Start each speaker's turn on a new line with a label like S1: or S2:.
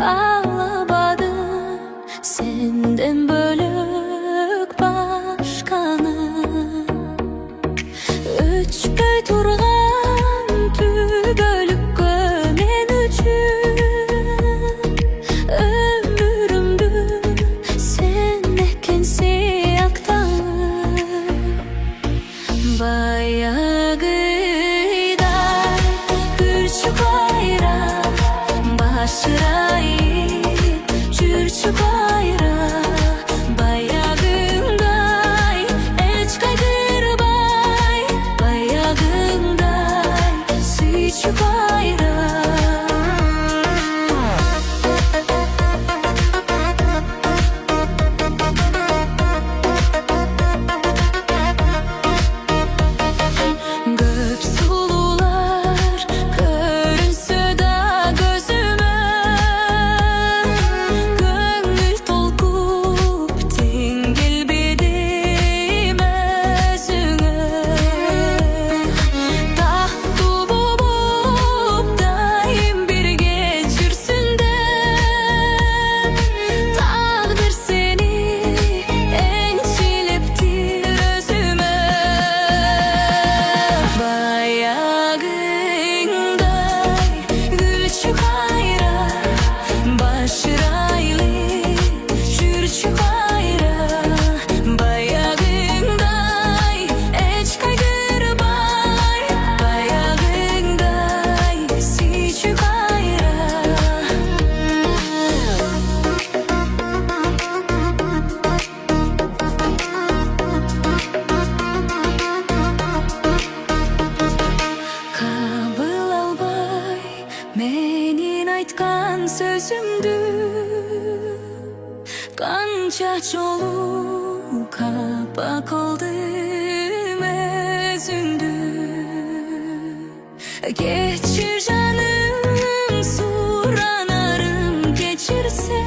S1: Kalabadım senden bölük başkanı. Öçpöy turgan tübölükкө men üçün ömүрүмдү sen экенсиң акталып. Баягыдай күрчү кайра башырайып жүрчү кайра. Баягындай эч кайдырбай, баягындай сүйчү кайра. Көп сулуулар көрүнсө да көзүмө, көңүл толкуп тең келбедим өзүңө. Тактуу болуп дайым бирге жүрсүң деп, тагдыр сени энчилептир өзүмө. Баягындай күлчү кайра башырайлы жүрчү кайра. Баягындай эч кайдырбай, баягындай сүйчү кайра. Кабыл албай менин айткан сөзүмдү, канча жолу капа кылдым өзүңдү. Кечир жаным, суранарым кечирсе.